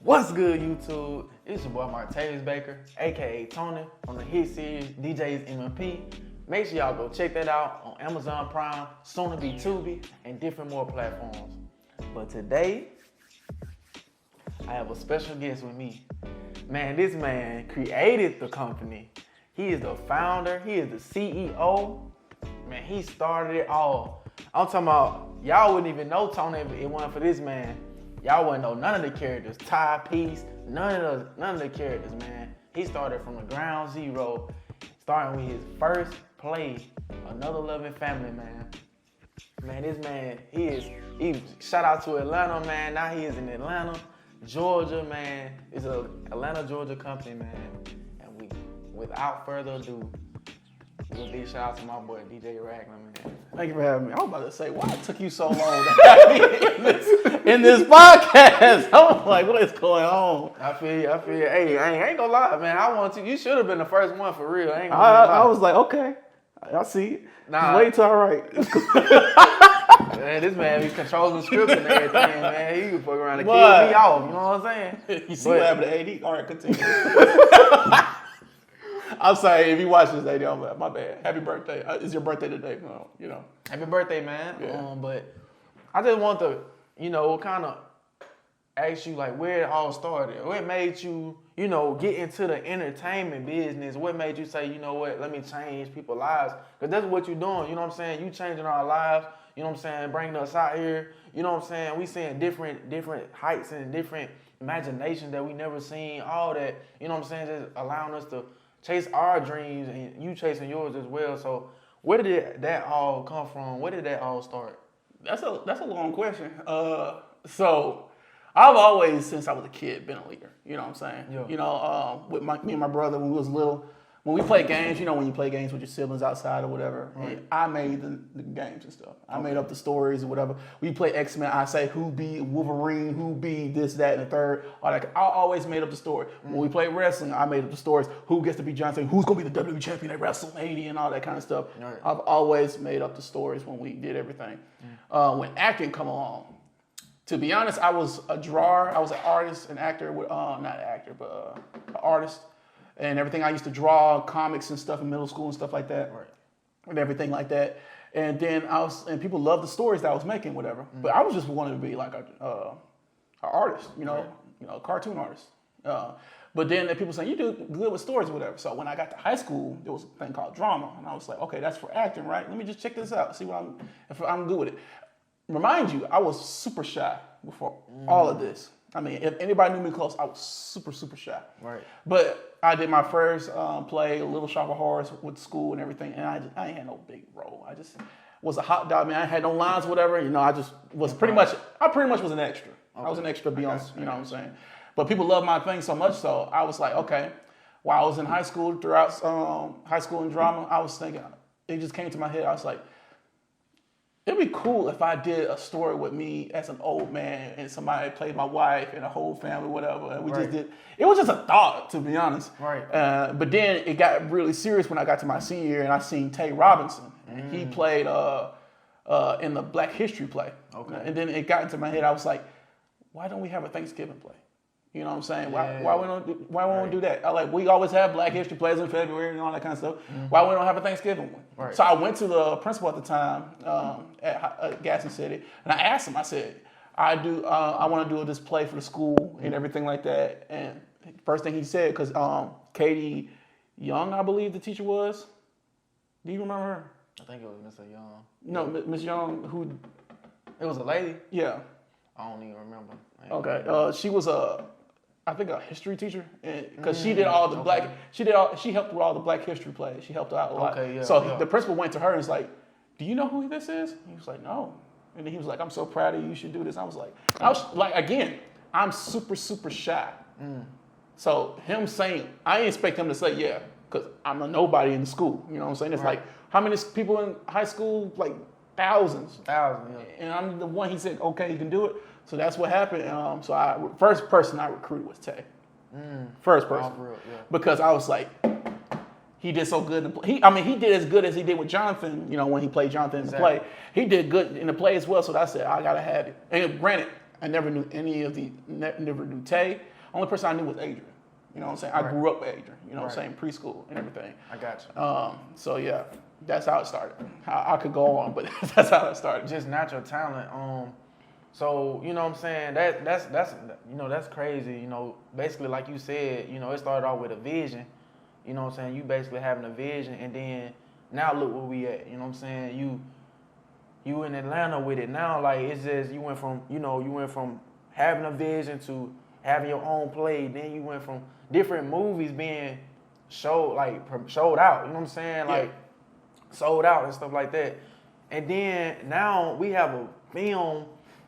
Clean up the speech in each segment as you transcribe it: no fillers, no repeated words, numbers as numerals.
What's good, YouTube? It's your boy Martavius Baker, aka Tony, from the hit series DJ's MMP. Make sure y'all go check that out on Amazon Prime, soon to be Tubi, and different more platforms. But today, I have a special guest with me. Man, this man created the company. He is the founder, he is the CEO. Man, he started it all. I'm talking about, y'all wouldn't even know Tony if it wasn't for this man. Y'all wouldn't know none of the characters, Ty Peace, none of the characters, man. He started from the ground zero, starting with his first play, Another Loving Family, man. Man, this man, he shout out to Atlanta, man. Now he is in Atlanta, Georgia, man. It's a Atlanta, Georgia company, man. And without further ado, a big shout out to my boy DJ Ragland, man. Thank you for having me. I was about to say, why it took you so long to have me in this podcast? I'm like, what is going on? I feel you. Hey, I ain't gonna lie, man. You should have been the first one for real. I was like, okay, I see it. Nah. Wait till I write. Man, this man be controlling the script and everything, man. He was fucking around and kill me off. You know what I'm saying? You see what happened to AD? All right, continue. I'm sorry if you watch this, AD. My bad. Happy birthday. It's your birthday today. You know. Happy birthday, man. Yeah. But I just want to, kind of ask you, like, where it all started. What made you, get into the entertainment business? What made you say, you know what, let me change people's lives? Because that's what you're doing, you know what I'm saying? You changing our lives, you know what I'm saying? Bringing us out here, you know what I'm saying? We seeing different heights and different imaginations that we never seen. All that, you know what I'm saying? Just allowing us to chase our dreams and you chasing yours as well. So where did that all come from? Where did that all start? That's a long question. So I've always, since I was a kid, been a leader. You know what I'm saying? Yeah. With me and my brother when we was little, when we played games, when you play games with your siblings outside or whatever, right. I made the games and stuff. I made up the stories or whatever. We play X-Men, I say who be Wolverine, who be this, that, and the third. All that. I always made up the story. When we played wrestling, I made up the stories. Who gets to be John Cena? Who's going to be the WWE champion at WrestleMania and all that kind of stuff. Right. I've always made up the stories when we did everything. When acting come along, to be honest, I was a drawer. I was an artist, an actor, not an actor, but an artist. And everything, I used to draw comics and stuff in middle school and stuff like that, Right. and everything like that. And then and people loved the stories that I was making, whatever. But I was just wanting to be like an artist, a cartoon artist. But then people saying, you do good with stories or whatever. So when I got to high school, there was a thing called drama. And I was like, okay, that's for acting, right? Let me just check this out, see if I'm good with it. Remind you, I was super shy before all of this. I mean, if anybody knew me close, I was super, super shy. Right. But I did my first play, Little Shop of Horrors, with school and everything, and I ain't had no big role. I just was a hot dog, man. I had no lines, whatever. I just was pretty much was an extra. Okay. I was an extra Beyonce, you know what I'm saying? But people loved my thing so much, so I was like, okay. While I was in high school, throughout high school and drama, I was thinking, it just came to my head. I was like, it'd be cool if I did a story with me as an old man and somebody played my wife and a whole family, whatever. And we just did. It was just a thought, to be honest. Right. But then it got really serious when I got to my senior year and I seen Tay Robinson. And he played in the Black History play. Okay. And then it got into my head. I was like, why don't we have a Thanksgiving play? You know what I'm saying? Yeah. Why we don't do that? We always have Black History plays in February and all that kind of stuff. Why we don't have a Thanksgiving one? Right. So I went to the principal at the time at Gaston City, and I asked him. I said, I want to do this play for the school and everything like that. And first thing he said, because Katie Young, I believe the teacher was. Do you remember her? I think it was Mr. Young. No, Miss Young, who? It was a lady? Yeah. I don't even remember. Okay. She was I think a history teacher, because she did all the she helped with all the Black History plays. She helped out a lot. Okay, yeah, so the principal went to her and was like, "Do you know who this is?" He was like, "No." And then he was like, "I'm so proud of you. You should do this." I was like, again, I'm super, super shy. So him saying, I didn't expect him to say yeah, because I'm a nobody in the school. You know what I'm saying? It's like, how many people in high school? Like thousands. Thousands, yeah. And I'm the one. He said, "Okay, you can do it." So that's what happened. So first person I recruited was Tay. First person. For real, yeah. Because I was like, he did so good. He did as good as he did with Jonathan, when he played Jonathan in the play. He did good in the play as well. So I said, I got to have it. And granted, I never knew any of never knew Tay. Only person I knew was Adrian. You know what I'm saying? I grew up with Adrian. You know what I'm saying? Preschool and everything. I got you. So yeah, that's how it started. I could go on, but that's how it started. Just natural talent. So you know what I'm saying? That's you know, that's crazy. You know, basically like you said, you know, it started off with a vision. You know what I'm saying? You basically having a vision, and then now look where we at. You know what I'm saying? You in Atlanta with it now. Like it's just you went from having a vision to having your own play. Then you went from different movies being showed out. You know what I'm saying? Yeah. Like sold out and stuff like that. And then now we have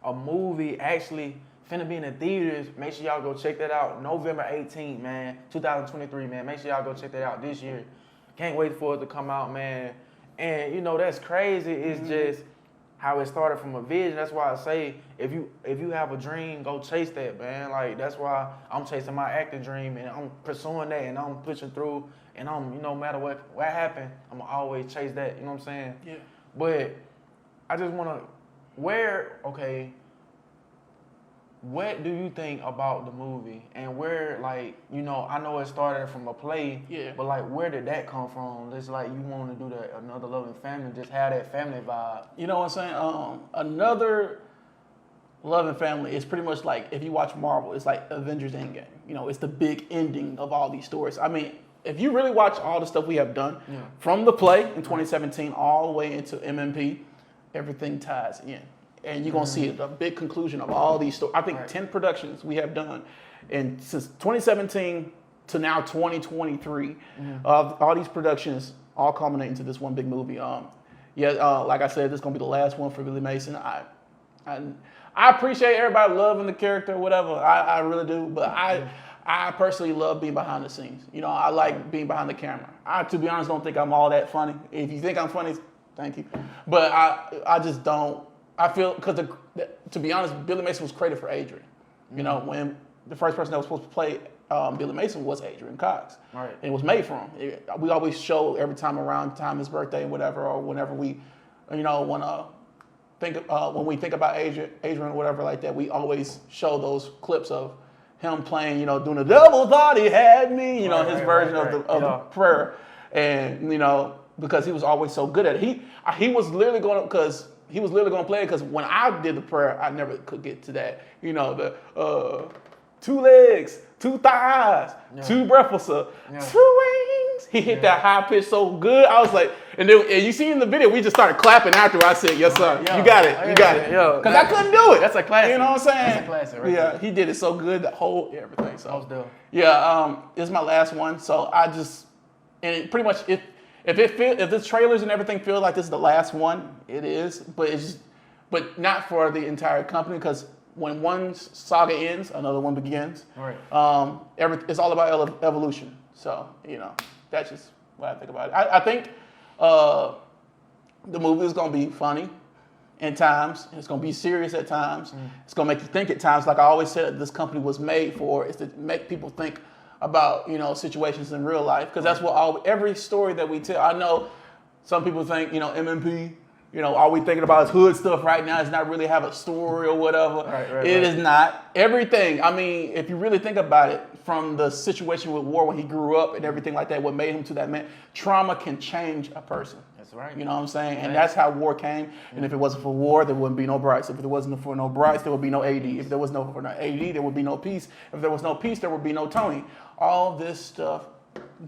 a movie actually finna be in the theaters. Make sure y'all go check that out. November 18th, man, 2023, man. Make sure y'all go check that out this year. Can't wait for it to come out, man. And you know that's crazy. It's just how it started from a vision. That's why I say if you have a dream, go chase that, man. Like that's why I'm chasing my acting dream and I'm pursuing that and I'm pushing through and I'm, you know, no matter what happened, I'm gonna always chase that. You know what I'm saying? Yeah. But I just wanna what do you think about the movie and where, like, you know, I know it started from a play, but like, where did that come from? It's like you want to do that Another Loving Family, just have that family vibe. You know what I'm saying? Another Loving Family is pretty much like if you watch Marvel, it's like Avengers Endgame. You know, it's the big ending of all these stories. I mean, if you really watch all the stuff we have done from the play in 2017 all the way into MMP, everything ties in. And you're going to see the big conclusion of all these stories. I think 10 productions we have done. And since 2017 to now 2023, all these productions all culminate into this one big movie. Like I said, this is going to be the last one for Billy Mason. I appreciate everybody loving the character or whatever. I really do. But I personally love being behind the scenes. You know, I like being behind the camera. I, to be honest, don't think I'm all that funny. If you think I'm funny, thank you. But I just don't. I feel, because to be honest, Billy Mason was created for Adrian. You know, when the first person that was supposed to play Billy Mason was Adrian Cox. Right. And it was made for him. We always show every time around time his birthday and whatever, or whenever we, you know, when we think about Adrian or whatever like that, we always show those clips of him playing, you know, doing the devil thought he had me, you know, his version of the prayer. And, you know, because he was always so good at it. He was literally going to play it because when I did the prayer, I never could get to that. You know, the 2 legs, 2 thighs, 2 breakfasts, 2 wings. He hit that high pitch so good. I was like, and you see in the video, we just started clapping after I said, yes, sir. You got it. You got it. Because I couldn't do it. That's a classic. You know what I'm saying? That's a classic, right? Yeah, he did it so good, the whole everything. So, that was dope. Yeah, this is my last one. So and it pretty much, if this trailers and everything feel like this is the last one, it is. But not for the entire company, because when one saga ends, another one begins. Right. It's all about evolution. So, you know, that's just what I think about it. I think the movie is going to be funny at times. It's going to be serious at times. It's going to make you think at times. Like I always said, this company was made for, is to make people think about, you know, situations in real life, because that's what every story that we tell. I know some people think, you know, MMP, you know, all we thinking about is hood stuff right now. It's not really have a story or whatever. It is not. Everything, I mean, if you really think about it, from the situation with war when he grew up and everything like that, what made him to that man, trauma can change a person. That's right. You know what I'm saying? And that's how war came. And if it wasn't for war, there wouldn't be no Bryce. If there wasn't for no Bryce, there would be no AD. If there was no AD, there would be no peace. If there was no peace, there would be no Tony. All this stuff,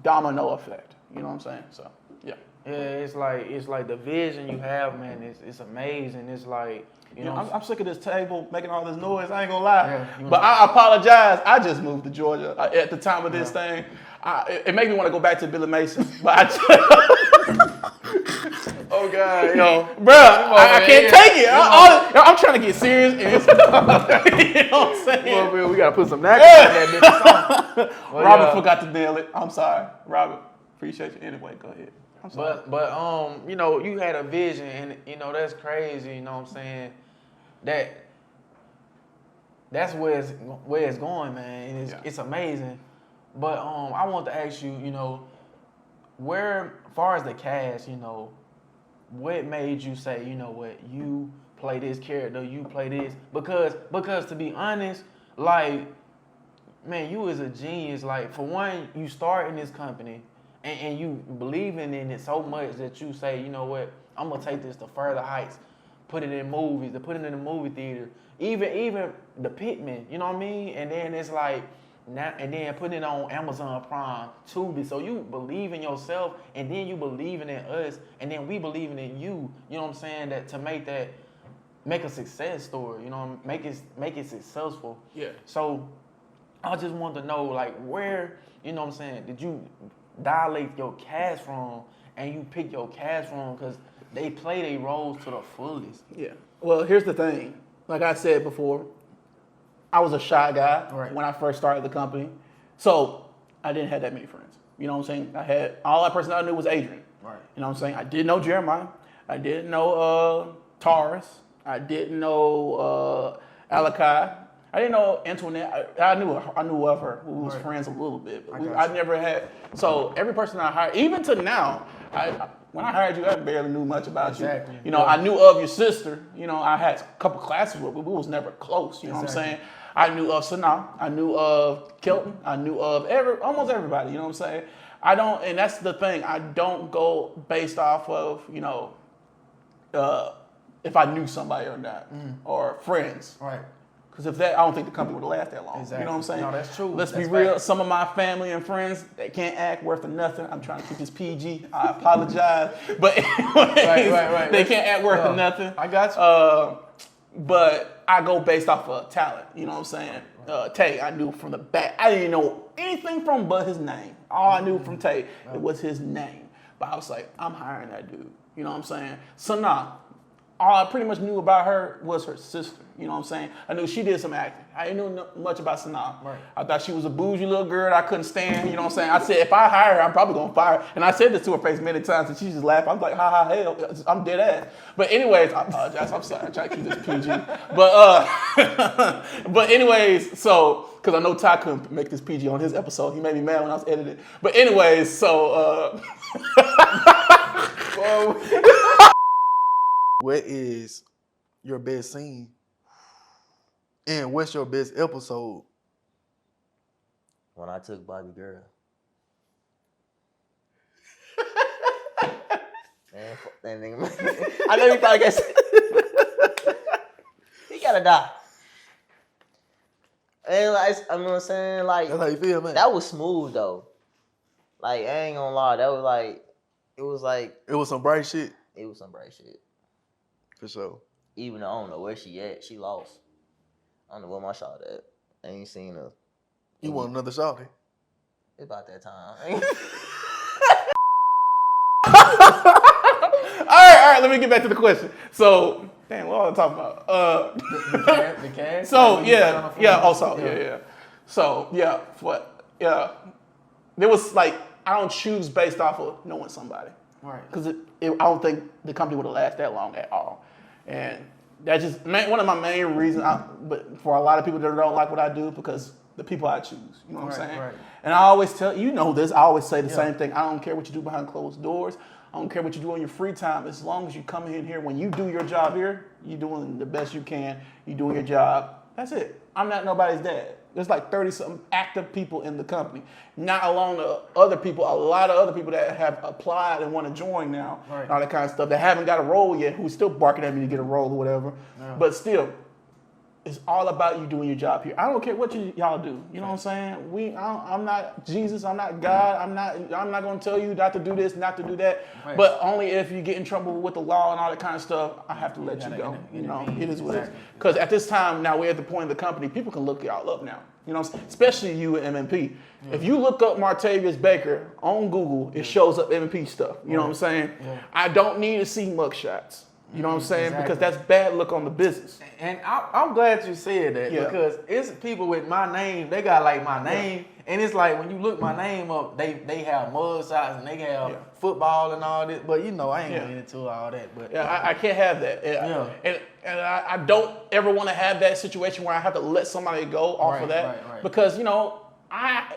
domino effect. You know what I'm saying? So, yeah. Yeah, it's like the vision you have, man. It's amazing. It's like, you know, I'm sick of this table making all this noise. I ain't gonna lie, but I apologize. I just moved to Georgia at the time of this thing. It made me want to go back to Billy Mason, but oh God, you know, bro, I can't take it. I'm trying to get serious. And you know what I'm saying? Well, we gotta put some action in that bitch song. Robert forgot to nail it. I'm sorry, Robert. Appreciate you anyway. Go ahead. But you know, you had a vision, and you know that's crazy. You know what I'm saying? That's where it's going, man. And it's amazing. But I want to ask you, you know, as far as the cast, you know, what made you say, you know what, you play this character, you play this. Because to be honest, like, man, you is a genius. Like, for one, you start in this company and you believing in it so much that you say, you know what, I'm gonna take this to further heights, put it in movies, to put it in the movie theater, even the Pitman, you know what I mean? And then it's like, now, and then putting it on Amazon Prime, Tubi. So you believe in yourself, and then you believing in us, and then we believing in you. You know what I'm saying? That to make a success story. You know, make it successful. Yeah. So I just wanted to know, like, where, you know what I'm saying, did you dilate your cast from, and you pick your cast from because they play their roles to the fullest. Yeah. Well, here's the thing. Like I said before, I was a shy guy when I first started the company. So I didn't have that many friends. You know what I'm saying? All that person I knew was Adrian. Right. You know what I'm saying? I didn't know Jeremiah. I didn't know Taurus. I didn't know Alakai. I didn't know Antoinette. I knew of her. We was friends a little bit. But I never had. So every person I hired, even to now, when I hired you, I barely knew much about you. You know, I knew of your sister. You know, I had a couple classes with, but we was never close. You know what I'm saying? I knew of Sanaa. I knew of Kelton. I knew of almost everybody. You know what I'm saying? I don't, and that's the thing. I don't go based off of, you know, if I knew somebody or not, or friends. Right. Because if that, I don't think the company would have lasted that long. Exactly. You know what I'm saying? No, that's true. Let's be real. Some of my family and friends, they can't act worth of nothing. I'm trying to keep this PG. I apologize. But anyways, they can't act worth of nothing. I got you. But I go based off of talent. You know what I'm saying? Tay, I knew from the back. I didn't know anything from but his name. All I knew from Tay, it was his name. But I was like, I'm hiring that dude. You know what I'm saying? Sanaa, all I pretty much knew about her was her sister. You know what I'm saying? I knew she did some acting. I didn't know much about Sanaa. Right. I thought she was a bougie little girl that I couldn't stand. You know what I'm saying? I said, if I hire her, I'm probably going to fire her. And I said this to her face many times, and she just laughed. I was like, ha, ha, hell. I'm dead ass. But anyways, I apologize. I'm sorry. I try to keep this PG. But anyways, so, because I know Ty couldn't make this PG on his episode. He made me mad when I was editing. But anyways, so. What is your best scene? And what's your best episode? When I took Bobby Girl. Man, fuck that nigga, man. I know he probably gets. He gotta die. And like, I know what I'm saying? Like, That's how you feel, man. that was smooth though. Like, I ain't gonna lie, that was like, it was some bright shit. It was some bright shit. For sure. Even though I don't know where she at, she lost. I don't know where my shot at. I ain't seen her. You want another shawty? It's about that time. All right, let me get back to the question. So, damn, what was I talking about? The cast? So, yeah. So, yeah. There was like, I don't choose based off of knowing somebody. Right. Because I don't think the company would have lasted that long at all. And that's just one of my main reasons, but for a lot of people that don't like what I do, because the people I choose, you know what I'm saying? Right. And I always tell, you know this, I always say the same thing. I don't care what you do behind closed doors. I don't care what you do on your free time. As long as you come in here, when you do your job here, you're doing the best you can. You're doing your job. That's it. I'm not nobody's dad. There's like 30-something active people in the company. Not along the other people, a lot of other people that have applied and want to join now, and all that kind of stuff, that haven't got a role yet, who's still barking at me to get a role or whatever. Yeah. But still, it's all about you doing your job here. I don't care what y'all do. You know what I'm saying? I'm not Jesus. I'm not God. I'm not going to tell you not to do this, not to do that. Right. But only if you get in trouble with the law and all that kind of stuff, I have to let you go. You know, it is what it is. Because at this time, now we're at the point of the company, people can look y'all up now. You know, especially you at MMP. Yeah. If you look up Martavius Baker on Google, it shows up MMP stuff. You know what I'm saying? Yeah. I don't need to see mugshots. You know what I'm saying? Exactly. Because that's bad look on the business. And I'm glad you said that because it's people with my name, they got like my name. And it's like when you look my name up, they have mug shots and they have football and all this. But you know, I ain't getting into all that. But I can't have that. And I don't ever want to have that situation where I have to let somebody go off of that. Right. Because, you know,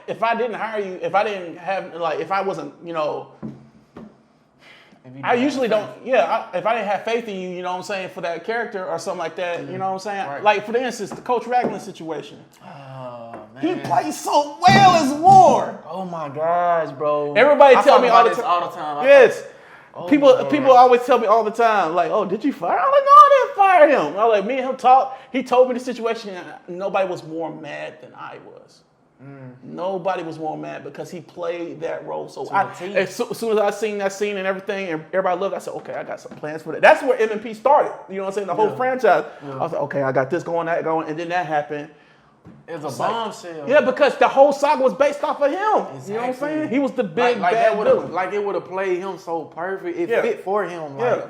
if I didn't hire you, if I didn't have, like, if I wasn't, you know, I usually don't. Yeah, if I didn't have faith in you, you know what I'm saying, for that character or something like that, you know what I'm saying. Right. Like for instance, the Coach Ragland situation. Oh man. He plays so well as War. Oh my gosh, bro. Everybody I tell talk me about all the this time. all the time. Yes. Oh, People always tell me all the time, like, oh, did you fire? I'm like, no, I didn't fire him. I'm like, me and him talk. He told me the situation, and nobody was more mad than I was. Nobody was more mad because he played that role. So as soon as I seen that scene and everything, and everybody loved it, I said, okay, I got some plans for that. That's where M&P started. You know what I'm saying? The whole franchise. I was like, okay, I got this going, that going, and then that happened. It's a bombshell. Yeah, because the whole saga was based off of him. Exactly. You know what I'm saying? He was the big like bad villain. Like it would have played him so perfect. It fit for him. Like,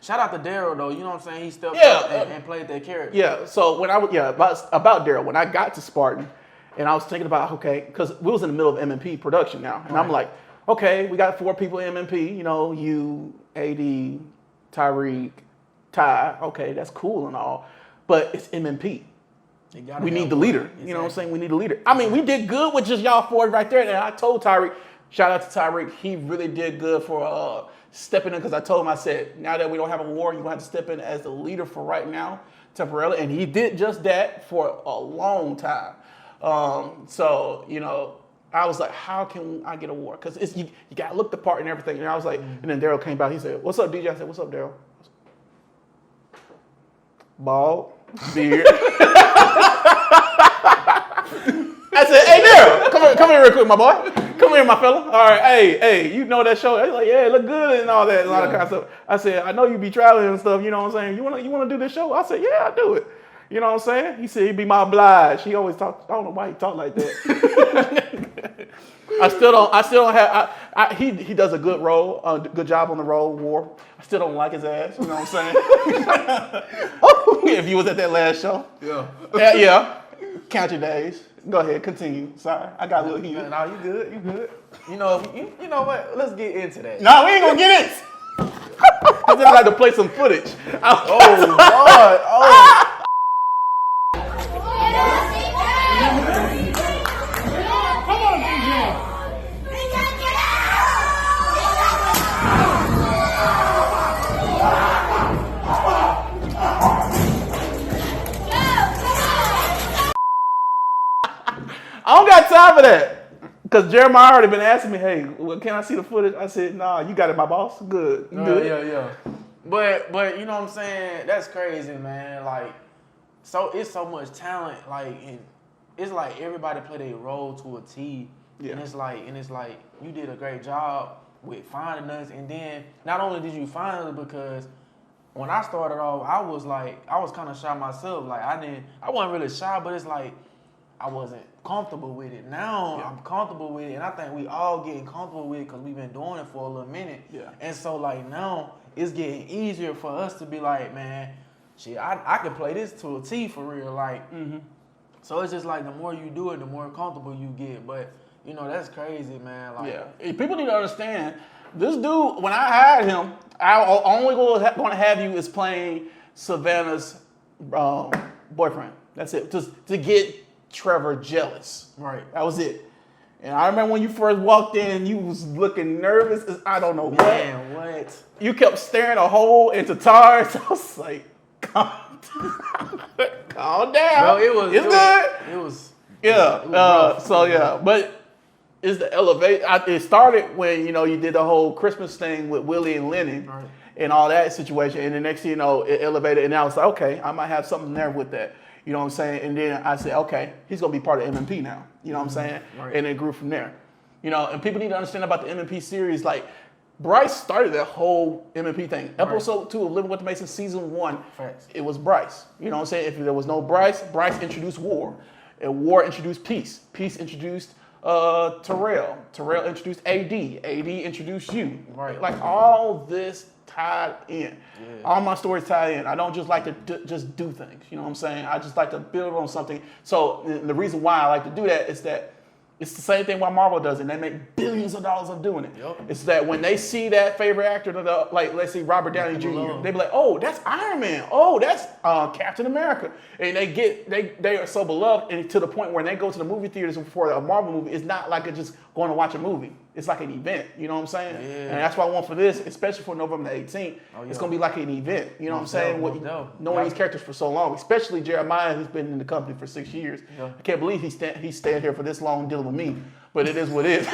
shout out to Daryl though. You know what I'm saying? He stepped up and played that character. Yeah. So when I was about Daryl, when I got to Spartan, and I was thinking about because we was in the middle of M&P production now, and I'm like, okay, we got 4 people in M&P. You know, you, AD, Tyreek, Ty. Okay, that's cool and all, but it's M&P. We need the leader. Exactly. You know what I'm saying? We need a leader. I mean, we did good with just y'all 4 right there. And I told Tyreek, shout out to Tyreek, he really did good for stepping in because I told him, I said, now that we don't have a war, you're going to have to step in as the leader for right now, temporarily. And he did just that for a long time. So, you know, I was like, how can I get a war? Because you got to look the part and everything. And I was like, and then Daryl came by. He said, what's up, DJ? I said, what's up, Daryl? Bald, beard. I said, hey, Daryl, come here real quick, my boy. Come here, my fella. All right, hey, you know that show. He's like, yeah, it look good and all that, a lot of kind of stuff. I said, I know you be traveling and stuff, you know what I'm saying? You wanna do this show? I said, yeah, I'll do it. You know what I'm saying? He said, he'd be my oblige. He always talk, I don't know why he talk like that. I still don't have, he does a good role, good job on the role, War. I still don't like his ass, you know what I'm saying? If you was at that last show. Yeah. Count your days. Go ahead, continue. Sorry, I got a little heat. No, you good. You know, you know what? Let's get into that. No, we ain't gonna get it. I just like to play some footage. Oh, Lord. Oh. I don't got time for that. Because Jeremiah already been asking me, hey, well, can I see the footage? I said, nah, you got it, my boss. Good. You good. Yeah. But you know what I'm saying? That's crazy, man. Like, so it's so much talent, like, and it's like everybody play their role to a T. Yeah. And it's like you did a great job with finding us, and then not only did you find us, because when I started off, I was kind of shy myself. Like I wasn't really shy, but it's like I wasn't comfortable with it. Now I'm comfortable with it, and I think we all getting comfortable with it because we've been doing it for a little minute. Yeah. And so like now it's getting easier for us to be like, man, shit, I can play this to a T for real. Like, so it's just like the more you do it, the more comfortable you get. But you know, that's crazy, man. Like, people need to understand, this dude, when I hired him, I only going to have you is playing Savannah's boyfriend. That's it. Just to get Trevor jealous. Right. That was it. And I remember when you first walked in, you was looking nervous as I don't know man, what. You kept staring a hole into Tars. I was like, calm down. Bro, it's good. It was. But it's the elevate. It started when you did the whole Christmas thing with Willie and Lennon and all that situation, and the next thing you know, it elevated, and I was like, okay, I might have something there with that. You know what I'm saying? And then I said, okay, he's gonna be part of M&P now. You know what I'm saying? Right. And it grew from there. And people need to understand about the M&P series. Like, Bryce started that whole M&P thing. Episode 2 of Living with the Masons, season 1, it was Bryce. You know what I'm saying? If there was no Bryce introduced War. And War introduced Peace. Peace introduced Terrell. Terrell introduced AD. AD introduced you. Right. Like, all this tied in. Yeah. All my stories tie in. I don't just like to just do things. You know what I'm saying? I just like to build on something. So the reason why I like to do that is that it's the same thing why Marvel does it. And they make billions of dollars of doing it. Yep. It's that when they see that favorite actor, like let's see Robert Downey Jr., they be like, oh, that's Iron Man. Oh, that's Captain America. And they are so beloved, and to the point where when they go to the movie theaters for a Marvel movie, it's not like just going to watch a movie. it's like an event. You know what I'm saying? Yeah. And that's what I want for this, especially for November the 18th. Oh, yeah. It's gonna be like an event. You know what I'm saying? Knowing these characters for so long, especially Jeremiah, who's been in the company for 6 years. Yeah. I can't believe he's staying here for this long dealing with me. But it is what it is.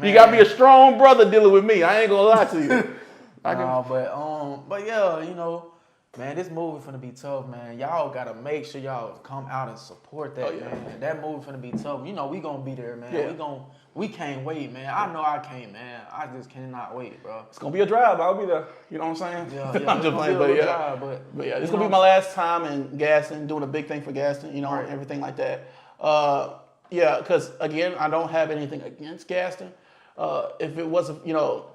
You gotta be a strong brother dealing with me. I ain't gonna lie to you. But yeah, you know, man, this movie finna be tough, man. Y'all gotta make sure y'all come out and support that, man. That movie finna be tough. You know, we gonna be there, man. Yeah. We can't wait, man. I know I can't, man. I just cannot wait, bro. It's gonna be a drive. I'll be there. You know what I'm saying? Yeah, I'm just playing, but yeah, it's gonna be my last time in Gaston, doing a big thing for Gaston. You know, Right. everything like that. Yeah, because again, I don't have anything against Gaston. If it wasn't, you know,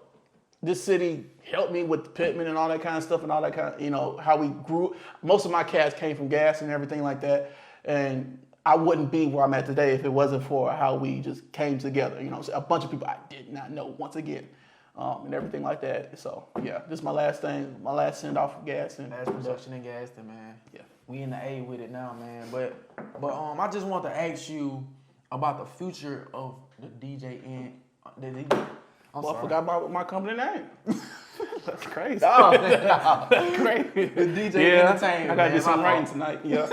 this city helped me with Pittman and all that kind of stuff and all that kind of, you know, how we grew. Most of my cats came from Gaston and everything like that. And I wouldn't be where I'm at today if it wasn't for how we just came together. You know, a bunch of people I did not know once again, and everything like that. So yeah, this is my last thing, my last send off of Gaston. Last production in Gaston, man. Yeah. We in the A with it now, man. But I just want to ask you about the future of the DJ I'm Well, sorry. I forgot about my company name. That's crazy. That's crazy. The DJ Yeah, Entertainment. I got to do man. some My writing fault. tonight. Yeah.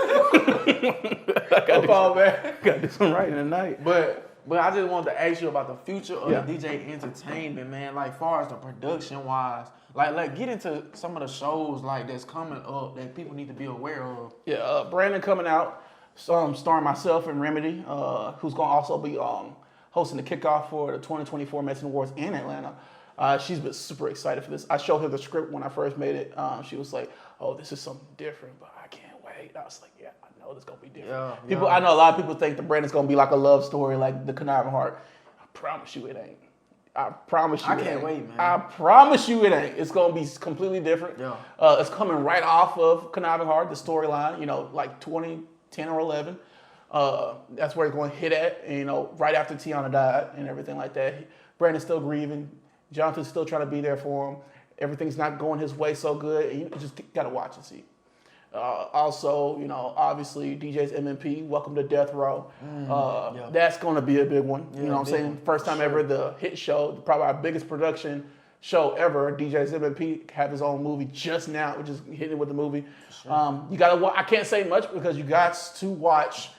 My fault, man. Got to do some writing tonight. But I just wanted to ask you about the future of Yeah. the DJ Entertainment, man. Like, far as the production wise, like get into some of the shows like that's coming up that people need to be aware of. Yeah, Brandon coming out, starring myself and Remedy, who's going to also be hosting the kickoff for the 2024 Mexican Awards in Atlanta. She's been super excited for this. I showed her the script when I first made it. She was like, "Oh, this is something different, but I can't wait." I was like, "Yeah, I know this gonna be different." Yeah, I know a lot of people think the Brandon's gonna be like a love story, like the Conniving Heart. I promise you, it ain't. I promise you, I it can't ain't. wait, man. I promise you, it ain't. It's gonna be completely different. Yeah. It's coming right off of Conniving Heart, the storyline. You know, like 2010 or 11. That's where it's going to hit at, and, you know, right after Tiana died and everything like that. Brandon's still grieving. Jonathan's still trying to be there for him. Everything's not going his way so good. And you just got to watch and see. Also, you know, obviously, DJ's MMP, Welcome to Death Row. That's going to be a big one. You know what I'm saying? First time ever, the hit show, probably our biggest production show ever. DJ's MMP have his own movie just now. We're just hitting it with the movie. You got to. I can't say much because you got to watch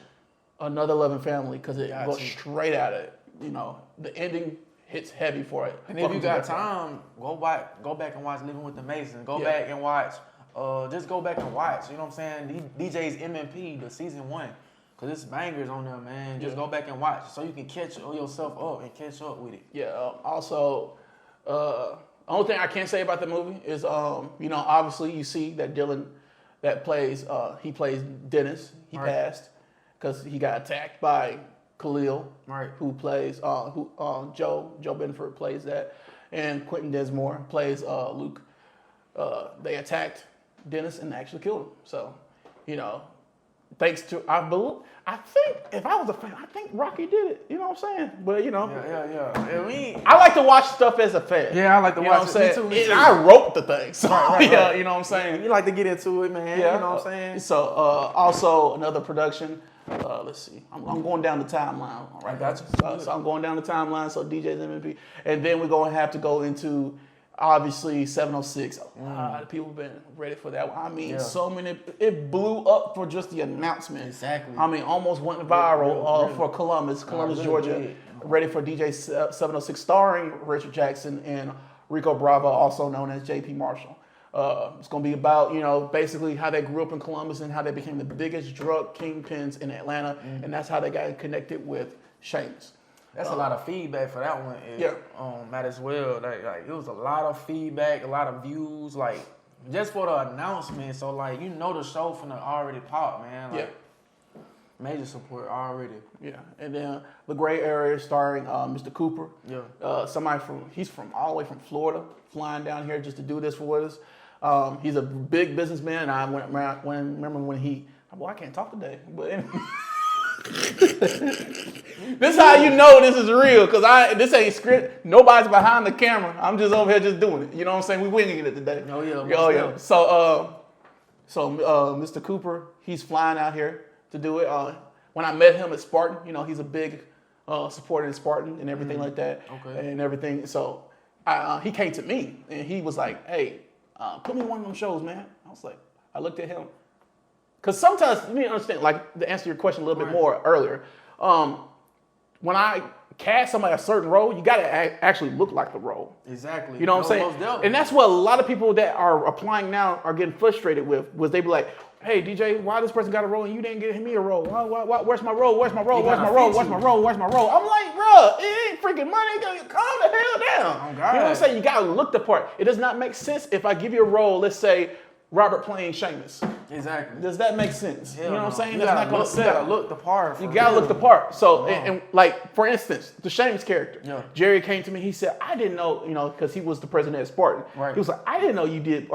Another Loving Family because it goes straight at it. You know, the ending hits heavy for it. And if you got time, go back and watch Living with the Masons. Go back and watch. Just go back and watch. You know what I'm saying? DJ's MMP, the season 1, because it's bangers on there, man. Just go back and watch so you can catch yourself up and catch up with it. Yeah. Also, only thing I can say about the movie is, you know, obviously you see that Dylan, that plays, he plays Dennis. He passed because he got attacked by Khalil, who plays Joe Benford plays that, and Quentin Desmore plays Luke. They attacked Dennis and actually killed him. So, you know, thanks to I think if I was a fan, I think Rocky did it. You know what I'm saying? But you know, I like to watch stuff as a fan. Yeah, I like to you watch know it. Me too. And I wrote the thing, so Right. yeah, you know what I'm saying. You like to get into it, man. Yeah. You know what I'm saying? So also another production. Let's see. I'm going down the timeline. All right, Gotcha. So I'm going down the timeline. So DJ's MVP, and then we're going to have to go into obviously 706. A lot of people have been ready for that one. I mean, so many. It blew up for just the announcement. Exactly. I mean, almost went viral Real. for Columbus, really Georgia. did. Ready for DJ 706, starring Richard Jackson and Rico Bravo, also known as JP Marshall. It's going to be about, you know, basically how they grew up in Columbus and how they became the biggest drug kingpins in Atlanta, and that's how they got connected with Seamus. That's a lot of feedback for that one. Matt as well. Like it was a lot of feedback, a lot of views, like just for the announcement. So like you know the show finna already pop, man. Like, major support already. Yeah, and then The Gray Area starring Mr. Cooper. Yeah. He's from all the way from Florida, flying down here just to do this for us. He's a big businessman, and I remember when he. Boy, I can't talk today, but anyway. This is how you know this is real, because this ain't script. Nobody's behind the camera. I'm just over here just doing it. You know what I'm saying? We winging it today. Oh yeah. Oh yeah. So Mr. Cooper, he's flying out here to do it. When I met him at Spartan, you know, he's a big supporting Spartan and everything like that, Okay. and everything. So he came to me and he was like, "Hey, put me in one of them shows, man." I was like, I looked at him because sometimes you need to understand, like to answer your question a little bit more earlier. When I cast somebody a certain role, you got to actually look like the role. Exactly. You know what I'm Most saying? definitely. And that's what a lot of people that are applying now are getting frustrated with. Was they be like, "Hey DJ, why this person got a role and you didn't give me a role? Why, where's my role? Where's my role? He Where's my gotta role? fit Where's you. my role? Where's my role?" I'm like, "Bruh, it ain't freaking money. Calm the hell down." Oh, You know God. what I'm saying? You gotta look the part. It does not make sense if I give you a role. Let's say Robert playing Sheamus. Exactly. Does that make sense? Hell you know what I'm no. saying? You That's gotta not gonna look, sell. You gotta look the part. You gotta look the part. So, and like for instance, the Sheamus character. Yeah. Jerry came to me. He said, "I didn't know, because he was the president of Spartan. Right. He was like, I didn't know you did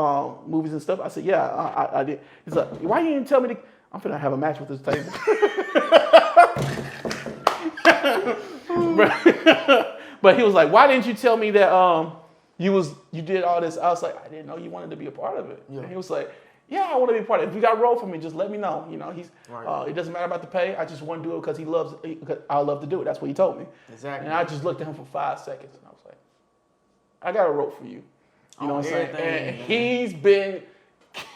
movies and stuff." I said, "Yeah, I did." He's like, "Why you didn't tell me to?" I'm finna have a match with this table. But he was like, "Why didn't you tell me that you did all this?" I was like, "I didn't know you wanted to be a part of it." Yeah. And he was like, "Yeah, I want to be a part of it. If you got a role for me, just let me know." He's Right. it doesn't matter about the pay. I just want to do it because I love to do it. That's what he told me. Exactly. And I just looked at him for 5 seconds and I was like, "I got a role for you." You know what I'm saying? everything, And man. he's been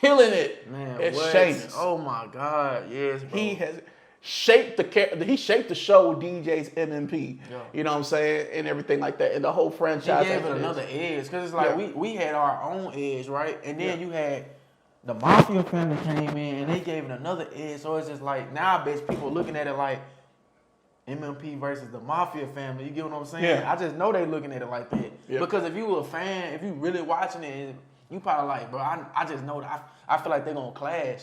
killing it Man, at what? Sheamus. Oh my God, yes, bro. He has shaped he shaped the show with DJ's MMP. Yeah. You know what I'm saying? And everything like that. And the whole He franchise. gave as it is. another edge because it's like Yeah. we had our own edge, right? And then Yeah. you had the Mafia family came in and they gave it another edge. So it's just like now I bet people looking at it like MMP versus the Mafia family. You get what I'm saying? Yeah. I just know they looking at it like that. Yeah. Because if you a fan, if you really watching it, you probably like, bro, I just know that I feel like they're gonna clash.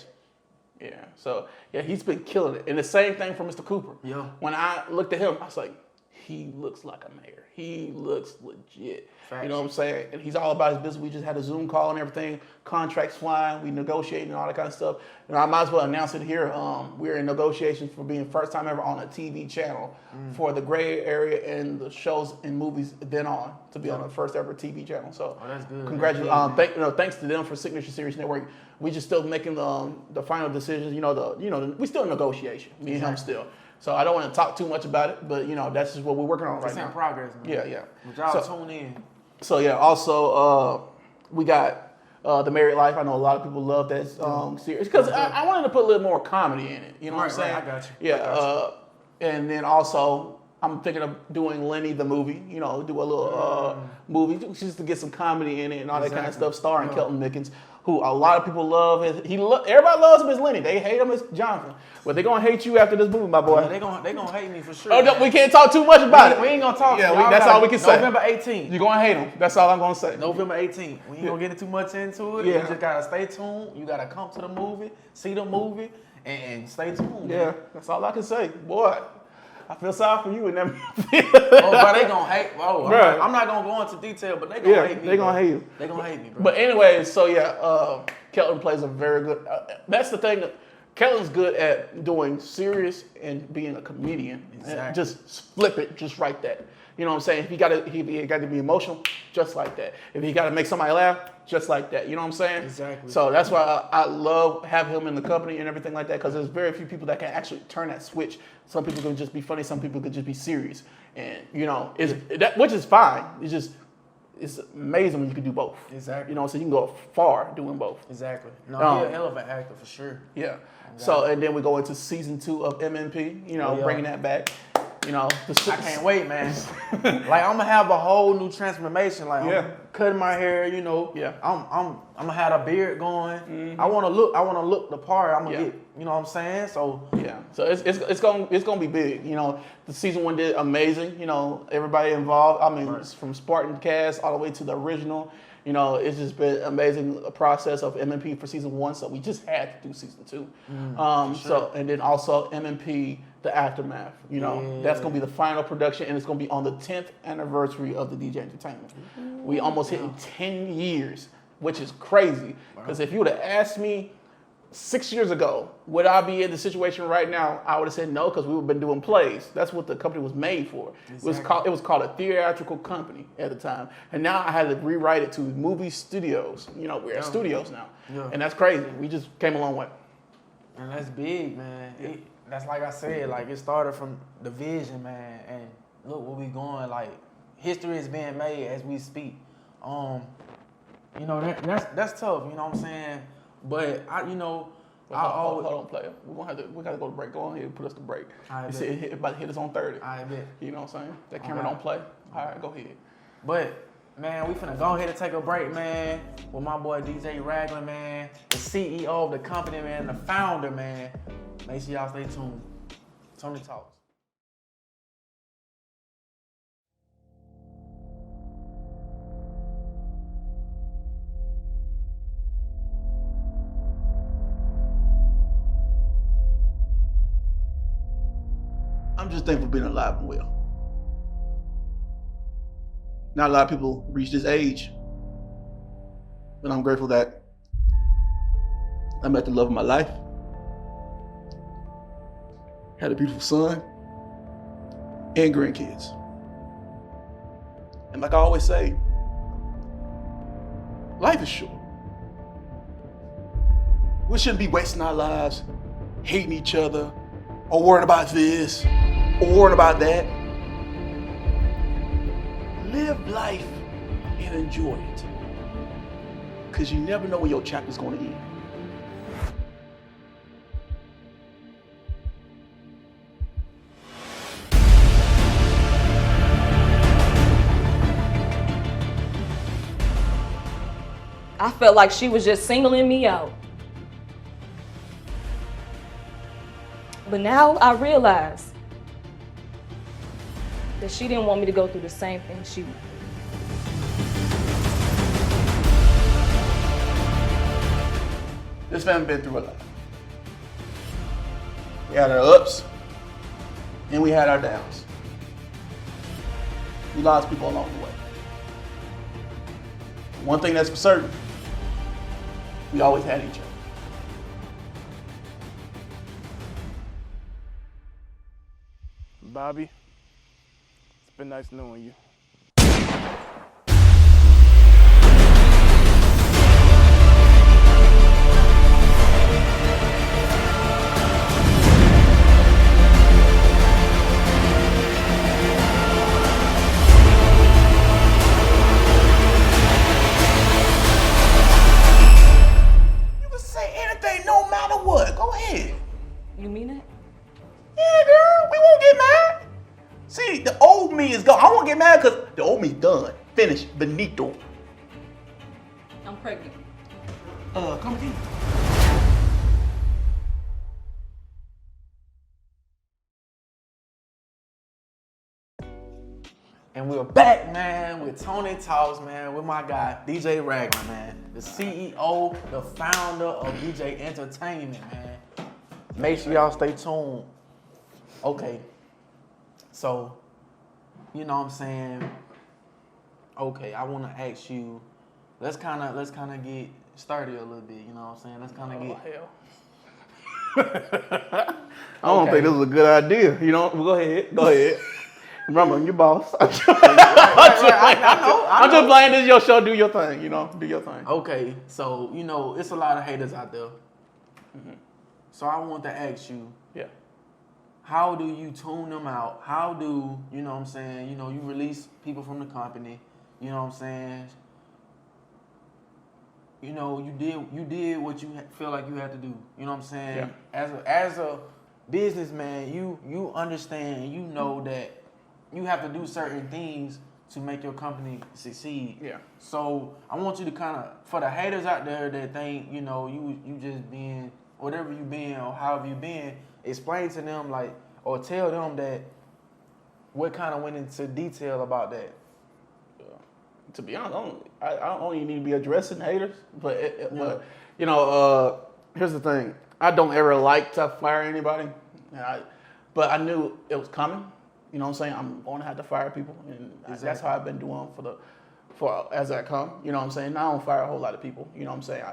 Yeah. So yeah, he's been killing it. And the same thing for Mr. Cooper. Yeah. When I looked at him, I was like, he looks like a mayor. He looks legit. Facts. You know what I'm saying? And he's all about his business. We just had a Zoom call and everything. Contracts flying. We negotiating and all that kind of stuff. And I might as well announce it here. We're in negotiations for being first time ever on a TV channel for the gray area and the shows and movies then on to be on the first ever TV channel. So Oh, that's good. congratulations. That's big, Thanks to them for Signature Series Network. We just still making the final decisions. We still in negotiation. Me and him still. So I don't want to talk too much about it, but that's just what we're working on right It's in now. progress, man. Yeah, yeah. But y'all So- tune in. So yeah, also we got The Married Life. I know a lot of people love that series because I wanted to put a little more comedy in it. You know what I'm Right, saying? right, I got you. Yeah, I got and then also I'm thinking of doing Lenny the movie. Do a little movie just to get some comedy in it and all that kind of Exactly. stuff. Starring Yeah. Kelton Mickens, who a lot of people love. Everybody loves him as Lenny. They hate him as Jonathan, but they're gonna hate you after this movie, my boy. Yeah, they gonna hate me for sure. Oh, no, man. we can't talk too much about it. We ain't gonna talk. Yeah, Y'all that's gotta- all we can say. November 18th. You're gonna hate him. That's all I'm gonna say. November 18th. We ain't gonna get too much into it. Yeah. You just gotta stay tuned. You gotta come to the movie, see the movie, and stay tuned. Yeah, man. that's all I can say. Boy, I feel sorry for you in that Oh, bro, they gonna hate. Oh, Bruh. I'm not gonna go into detail, but they gonna hate me. they gonna bro. hate you. They gonna hate me, bro. But anyways, so yeah, Kelton plays a very good. That's the thing. Kelton's good at doing serious and being a comedian. Exactly. And just flip it, just right that. You know what I'm saying? If he got to be emotional, just like that. If he got to make somebody laugh, just like that. You know what I'm saying? Exactly. So that's why I love having him in the company and everything like that, because there's very few people that can actually turn that switch. Some people can just be funny. Some people can just be serious, and which is fine. It's amazing when you can do both. Exactly. You know, so you can go far doing both. Exactly. No, Um, he a hell of an actor for sure. Yeah. So and then we go into season 2 of MMP. Oh, yeah. Bringing that back. I can't wait, man. Like I'm gonna have a whole new transformation. Like Yeah. I'm cutting my hair, Yeah. I'm gonna have a beard going. I wanna look the part. I'm gonna Yeah. get, you know what I'm saying? So Yeah, so it's gonna be big. The season 1 did amazing. Everybody involved. I mean, it's from Spartan cast all the way to the original. It's just been amazing process of MMP for season 1. So we just had to do season 2. So and then also MMP the Aftermath. That's gonna be the final production, and it's gonna be on the 10th anniversary of the DJ Entertainment. We almost hit 10 years, which is crazy. Because if you would have asked me 6 years ago, would I be in the situation right now? I would have said no, because we would have been doing plays. That's what the company was made for. Exactly. It was called a theatrical company at the time. And now I had to rewrite it to movie studios. We're at studios now. Yeah. And that's crazy. We just came a long way. and that's big, man. that's like I said, like it started from the vision, man, and look where we going. Like history is being made as we speak. You know that's tough. You know what I'm saying? But Hold on, player. We gotta go to break. Go on here and put us to break. You see it about to hit us on 30. I bet. You know what I'm saying? That camera don't play. All right, go ahead. But man, we finna go ahead and take a break, man, with my boy DJ Ragland, man, the CEO of the company, man, the founder, man. Make sure y'all stay tuned. Tony Talks. I'm just thankful for being alive and well. Not a lot of people reach this age, but I'm grateful that I met the love of my life, had a beautiful son, and grandkids. And like I always say, life is short. We shouldn't be wasting our lives hating each other, or worrying about this, or worrying about that. Live life and enjoy it. Because you never know when your chapter's going to end. I felt like she was just singling me out. But now I realize that she didn't want me to go through the same thing she went through. This family been through a lot. We had our ups, and we had our downs. We lost people along the way. One thing that's for certain, we always had each other. Bobby, it's been nice knowing you. You can say anything no matter what. Go ahead. You mean it? Yeah, girl, we won't get mad. See, the old me is gone. I won't get mad because the old me's done. Finished. Benito. I'm pregnant. Come again. And we're back, man, with Tony Talks, man, with my guy, DJ Ragland, man. The CEO, the founder of DJ Entertainment, man. Make sure y'all stay tuned. Okay. So, you know what I'm saying? Okay, I wanna ask you, let's kinda get sturdy a little bit, you know what I'm saying? Let's kinda get I don't Okay. think this is a good idea. You know, go ahead. Go ahead. Remember, I'm your boss. I'm just playing. This is your show. Do your thing. You know, do your thing. Okay, so you know, it's a lot of haters out there. So I want to ask you, Yeah. how do you tune them out? How do, you know what I'm saying, you know, you release people from the company, you know what I'm saying? You know, you did what you feel like you had to do. You know what I'm saying? Yeah. As a businessman, you understand, you know that you have to do certain things to make your company succeed. Yeah. So I want you to kind of, for the haters out there that think, you know, you just being whatever you been or however you been, explain to them like, or tell them that what kind of went into detail about that. To be honest, I don't even need to be addressing haters, but you know, here's the thing: I don't ever like to fire anybody, but I knew it was coming. You know what I'm saying? I'm going to have to fire people, and that's how I've been doing for as I come. You know what I'm saying? I don't fire a whole lot of people. You know what I'm saying?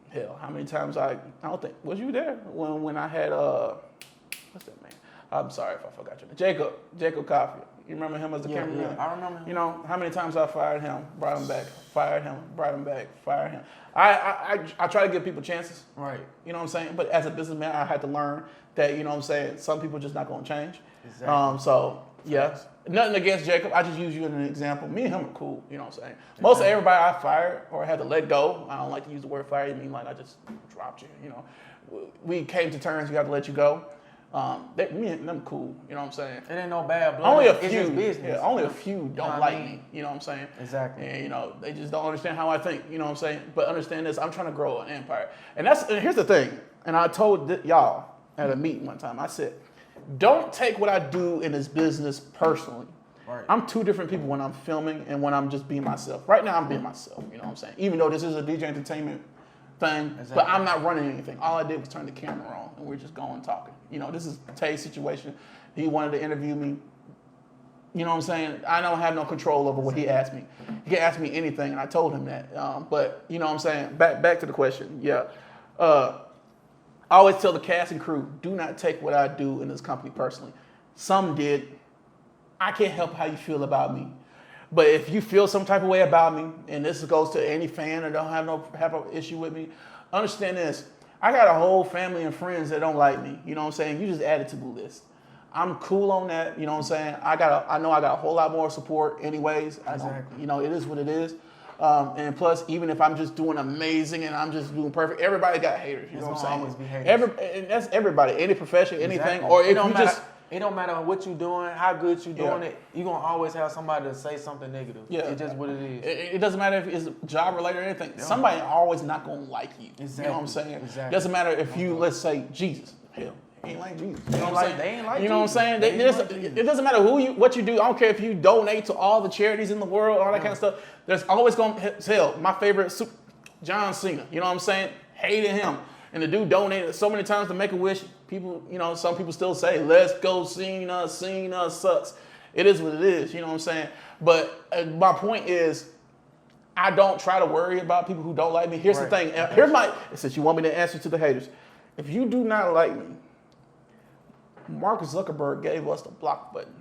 Hell, how many times I don't think was you there when I had what's that man? I'm sorry if I forgot your name. Jacob Coffey. You remember him as the cameraman? Yeah, I remember him. You know how many times I fired him, brought him back, fired him, brought him back, fired him. I try to give people chances. Right. You know what I'm saying? But as a businessman, I had to learn that, you know what I'm saying, some people just not gonna change. Exactly. So yeah, nothing against Jacob. I just use you as an example. Me and him are cool. You know what I'm saying? Most of everybody I fired or had to let go. I don't like to use the word fire. I mean like I just dropped you. You know, we came to terms. We got to let you go. Me and them cool. You know what I'm saying? It ain't no bad blood. Only a It's few. just business. Yeah, only a few don't what I like mean? me. You know what I'm saying? Exactly. And you know they just don't understand how I think. You know what I'm saying? But understand this: I'm trying to grow an empire. And here's the thing. And I told y'all at a meeting one time. I said, don't take what I do in this business personally. Right. I'm two different people when I'm filming and when I'm just being myself. Right now, I'm being myself. You know what I'm saying? Even though this is a DJ entertainment thing, Exactly. but I'm not running anything. All I did was turn the camera on, and we're just going talking. You know, this is Tay's situation. He wanted to interview me. You know what I'm saying? I don't have no control over what he asked me. He can ask me anything, and I told him that. But you know what I'm saying? Back to the question. Yeah. I always tell the cast and crew, do not take what I do in this company personally. Some did. I can't help how you feel about me. But if you feel some type of way about me, and this goes to any fan that don't have an issue with me, understand this. I got a whole family and friends that don't like me. You know what I'm saying? You just added to the list. I'm cool on that. You know what I'm saying? I know I got a whole lot more support anyways. Exactly. You know, it is what it is. And plus, even if I'm just doing amazing and I'm just doing perfect, everybody got haters. You know what I'm saying? Always be haters. And that's everybody, any profession, anything. Exactly. Or if it don't you matter, just it don't matter what you doing, how good you doing Yeah. it. You gonna always have somebody to say something negative. Yeah. It's just what it is. It doesn't matter if it's job related or anything. Somebody always not gonna like you. Exactly. You know what I'm saying? Exactly. Doesn't matter if you, let's say, Jesus. Hell, he ain't like Jesus. You know what I'm like- saying? they ain't like You know what I'm Jesus. saying? They ain't There's- like Jesus. it doesn't matter what you do. I don't care if you donate to all the charities in the world, all that kind of stuff. There's always gonna hell. My favorite, John Cena. You know what I'm saying? Hated him. And the dude donated so many times to Make-A-Wish. People, you know, some people still say, let's go Cena sucks. It is what it is, you know what I'm saying? But my point is, I don't try to worry about people who don't like me. Here's the thing. Since you want me to answer to the haters. If you do not like me, Marcus Zuckerberg gave us the block button.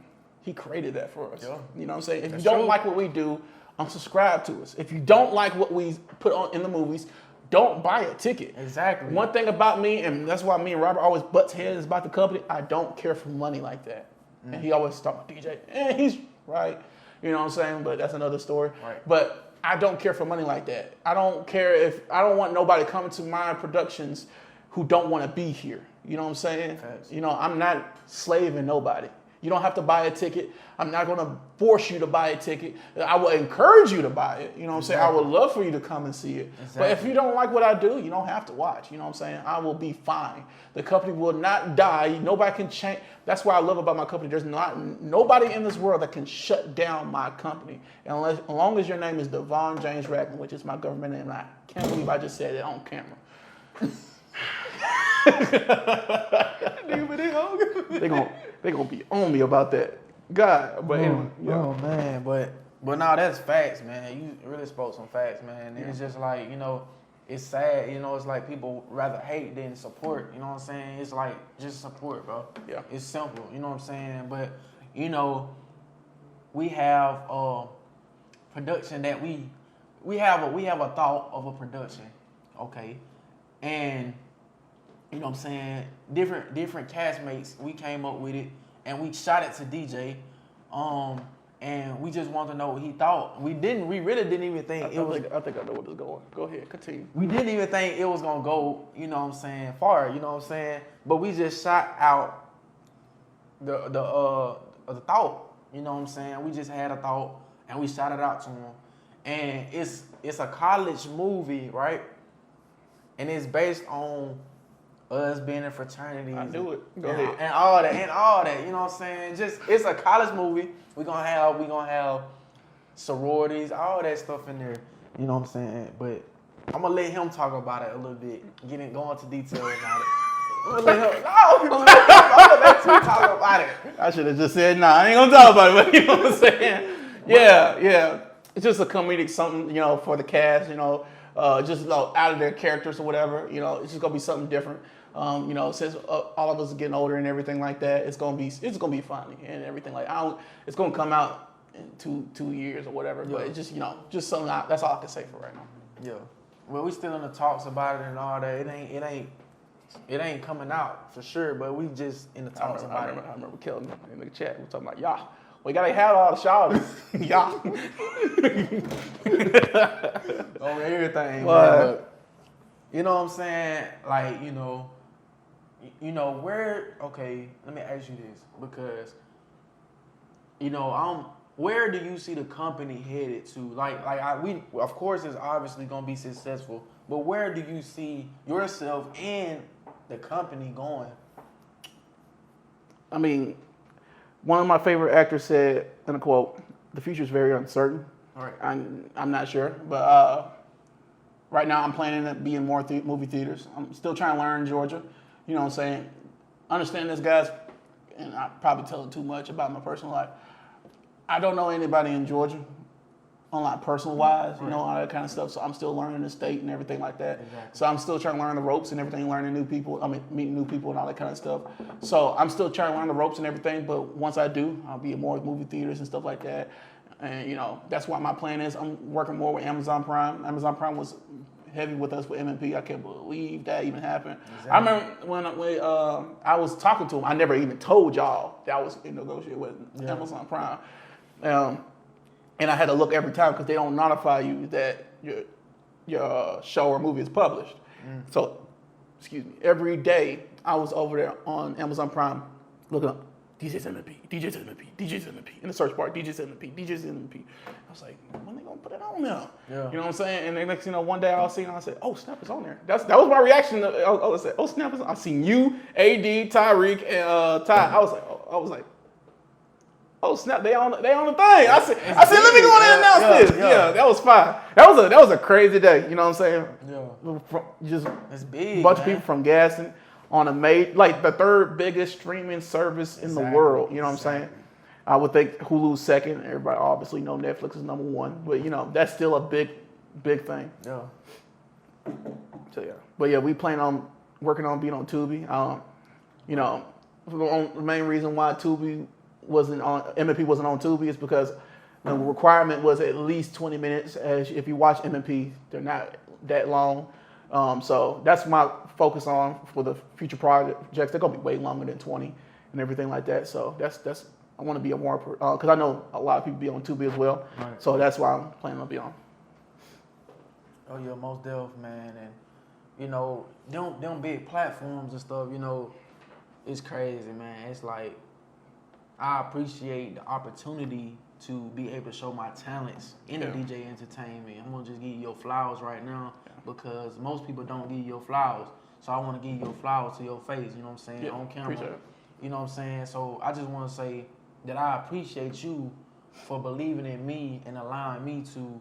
He created that for us. Yeah. You know what I'm saying? If That's you don't true. like what we do, unsubscribe to us. If you don't like what we put on in the movies, don't buy a ticket. Exactly. One thing about me, and that's why me and Robert always butts heads about the company, I don't care for money like that. And he always talk DJ, he's right. You know what I'm saying? But that's another story. Right. But I don't care for money like that. I don't care I don't want nobody coming to my productions who don't want to be here. You know what I'm saying? Facts. You know, I'm not slaving nobody. You don't have to buy a ticket. I'm not going to force you to buy a ticket. I will encourage you to buy it. You know what I'm saying? I would love for you to come and see it. But if you don't like what I do, you don't have to watch. You know what I'm saying? I will be fine. The company will not die. Nobody can change. That's what I love about my company. There's nobody in this world that can shut down my company. As long as your name is Devon James Ragland, which is my government name. And I can't believe I just said it on camera. They gonna be on me about that. God, but anyway, yeah. Oh man, but no, that's facts, man. You really spoke some facts, man. And it's just like, you know, it's sad, you know, it's like people rather hate than support, you know what I'm saying? It's like just support, bro. Yeah. It's simple, you know what I'm saying? But, you know, we have production that we have a thought of a production, okay? And you know what I'm saying? Different castmates, we came up with it and we shot it to DJ. And we just wanted to know what he thought. We really didn't even think I think I know where this is going. Go ahead, continue. we didn't even think it was gonna go, you know what I'm saying, far, you know what I'm saying? But we just shot out the thought, you know what I'm saying? We just had a thought and we shot it out to him. And it's a college movie, right? And it's based on us being in fraternities. I knew it. Go and, ahead. and all that, you know what I'm saying? Just it's a college movie. We're gonna have sororities, all that stuff in there. You know what I'm saying? But I'm gonna let him talk about it a little bit, go into detail about it. I'm gonna let you talk about it. I should have just said, nah, I ain't gonna talk about it, but you know what I'm saying? Yeah. It's just a comedic something, you know, for the cast, you know, just you know, out of their characters or whatever, you know, it's just gonna be something different. You know, since all of us are getting older and everything like that, it's gonna be funny and everything like. It's gonna come out in two years or whatever. But it's just just something. That's all I can say for right now. Yeah. Well, we still in the talks about it and all that. It ain't coming out for sure, but we just in the talks about it. I remember killing in the chat. We talking about y'all. We gotta have all the shawties. Y'all. Over everything, What? man. But you know what I'm saying? Like, where? Okay, let me ask you this because where do you see the company headed to? We of course it's obviously gonna be successful, but where do you see yourself and the company going? I mean, one of my favorite actors said in a quote, "The future is very uncertain." All right. I'm not sure, but right now I'm planning to be in more movie theaters. I'm still trying to learn Georgia. You know what I'm saying? Understand this, guys, and I probably tell too much about my personal life. I don't know anybody in Georgia, on like personal wise, all that kind of stuff. So I'm still learning the state and everything like that. Exactly. So I'm still trying to learn the ropes and everything, learning new people. Meeting new people and all that kind of stuff. So I'm still trying to learn the ropes and everything. But once I do, I'll be in more movie theaters and stuff like that. And that's why my plan is. I'm working more with Amazon Prime. Amazon Prime was heavy with us with MMP. I can't believe that even happened. Exactly. I remember when I was talking to him. I never even told y'all that I was in negotiation with Amazon Prime. And I had to look every time because they don't notify you that your show or movie is published. So, excuse me, every day I was over there on Amazon Prime looking up DJ's MMP, DJ's MMP, DJ's MMP in the search bar, DJ's MMP, DJ's MMP. I was like, when they gonna put it on there? Yeah. You know what I'm saying? And then next one day I was seeing, I said, oh snap, it's on there. That was my reaction. I said, oh snap, I seen you, AD, Tyreek, and Ty. I was like. Oh snap! They on the thing. I said, let me go in and announce this. Yeah, that was fine. That was a crazy day. You know what I'm saying? Yeah. Just it's big. A bunch of people from Gaston on the third biggest streaming service in the world. You know what I'm saying? I would think Hulu's second. Everybody obviously know Netflix is number one, but that's still a big thing. Yeah. So yeah, but yeah, we plan on working on being on Tubi. The main reason why Tubi MMP wasn't on Tubi is because the requirement was at least 20 minutes. As if you watch MMP, they're not that long. So that's my focus on for the future projects. They're gonna be way longer than 20 and everything like that. So that's I want to be a more because I know a lot of people be on Tubi as well. Right. So that's why I'm planning on be on. Oh yeah, most definitely, man, and them big platforms and stuff. It's crazy, man. It's like. I appreciate the opportunity to be able to show my talents in the DJ entertainment. I'm gonna just give you your flowers right now because most people don't give you your flowers. So I want to give you your flowers to your face, you know what I'm saying, on camera. Appreciate it. You know what I'm saying? So I just want to say that I appreciate you for believing in me and allowing me to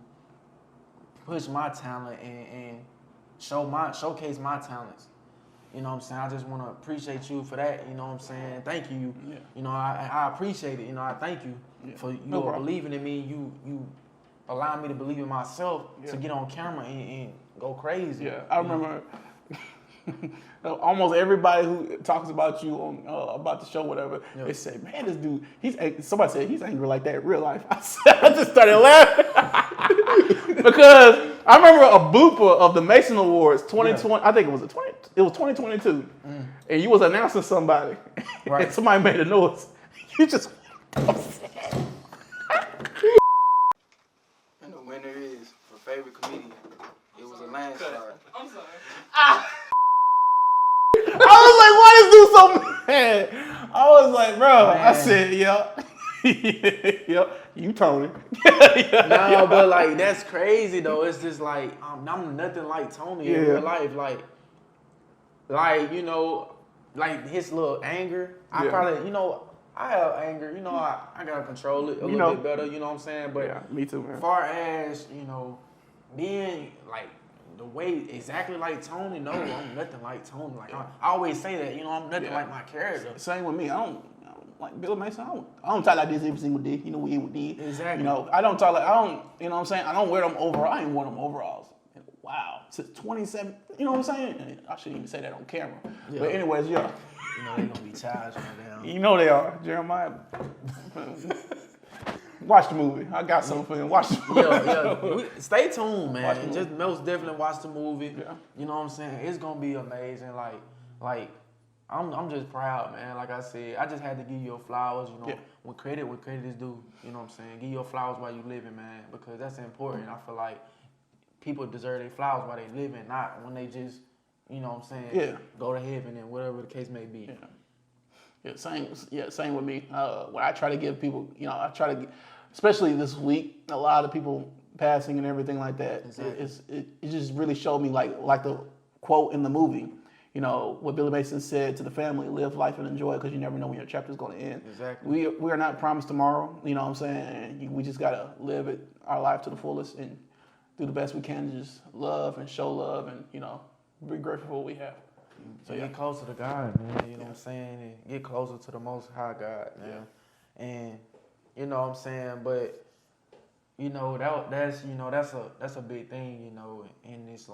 push my talent and showcase my talents. You know what I'm saying? I just want to appreciate you for that. You know what I'm saying? Thank you. Yeah. I appreciate it. I thank you for believing in me. You allowing me to believe in myself to get on camera and go crazy. Yeah, I remember almost everybody who talks about you on about the show, whatever, they say, man, this dude, somebody said he's angry like that in real life. I just started laughing because I remember a blooper of the Mason Awards 2020. I think it was 2022, and you was announcing somebody, and somebody made a noise. You just. And the winner is for favorite comedian. It was a landslide. I'm sorry. I was like, why this dude so mad? I was like, bro. Man. I said, yep, you Tony. No, but like that's crazy though. It's just like I'm nothing like Tony in real life. Like his little anger. I probably, I have anger. I gotta control it a little bit better. You know what I'm saying? But me too, man. As far as being like. The way exactly like Tony, no, I'm nothing like Tony. Like I always say that, I'm nothing like my character. Same with me. I don't like Bill Mason. I don't talk like this every single day. We did. Exactly. I don't talk like I don't. You know what I'm saying? I don't wear them overalls. I ain't worn them overalls in a wow, since 27. You know what I'm saying? I shouldn't even say that on camera. Yeah. But anyways, yeah. You know, they're gonna be charged right now. You know they are, Jeremiah. Watch the movie. I got something for you. Watch the movie. Stay tuned, man. Watch the movie. Just most definitely watch the movie. Yeah. You know what I'm saying? It's gonna be amazing. Like I'm just proud, man. Like I said, I just had to give you your flowers. You know, Yeah. when credit is due. You know what I'm saying? Give your flowers while you living, man, because that's important. I feel like people deserve their flowers while they living, not when they just, you know what I'm saying? Go to heaven and whatever the case may be. Same with me. When I try to give people, you know, I try to, especially this week, a lot of people passing and everything like that. Exactly. It just really showed me like the quote in the movie, you know, what Billy Mason said to the family: live life and enjoy it, because you never know when your chapter's going to end. Exactly. We are not promised tomorrow. You know what I'm saying? We just gotta live it, our life to the fullest, and do the best we can to just love and show love, and you know, be grateful for what we have. So get closer to God, man. You know what I'm saying? And get closer to the Most High God, man. And you know what I'm saying? But you know that's a big thing, you know, in this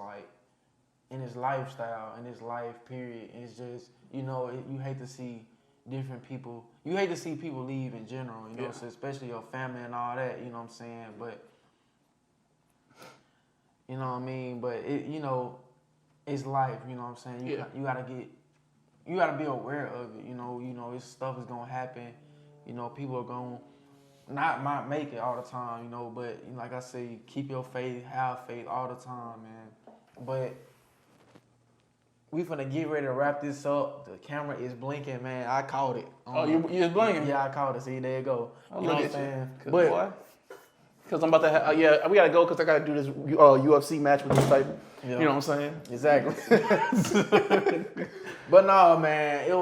lifestyle, in this life period. It's just, you know, you hate to see different people. You hate to see people leave in general, you know, so especially your family and all that. You know what I'm saying? But you know what I mean? But it, you know, it's life, you know what I'm saying? You gotta be aware of it, you know, this stuff is gonna happen, you know, people are gonna not make it all the time, you know, but like I say, keep your faith, have faith all the time, man. But we finna get ready to wrap this up. The camera is blinking, man. I caught it. You just blinking? Yeah, I caught it. See, there you go. Oh, You know look what I'm at saying? you. But Boy. Because I'm about to have, we got to go because I got to do this UFC match with this type. Yeah. You know what I'm saying? Exactly. But no, man, this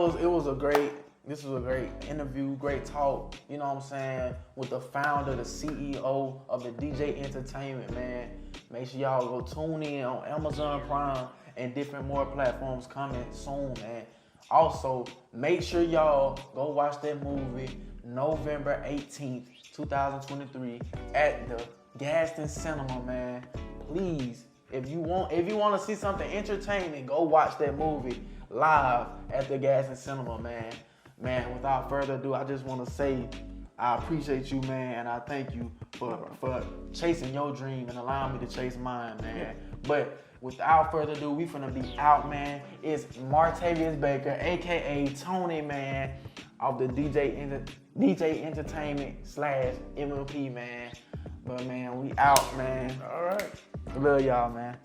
was a great interview, great talk, you know what I'm saying, with the founder, the CEO of the DJ Entertainment, man. Make sure y'all go tune in on Amazon Prime and different more platforms coming soon, man. Also, make sure y'all go watch that movie November 18th, 2023 at the Gaston Cinema, man. Please, if you want to see something entertaining, go watch that movie live at the Gaston Cinema, man. Man, without further ado, I just want to say I appreciate you, man, and I thank you for chasing your dream and allowing me to chase mine, man. But without further ado, we finna be out, man. It's Martavius Baker, aka Tony, man, of the DJ Entertainment / MLP, man. But man, we out, man. All right. Love y'all, man.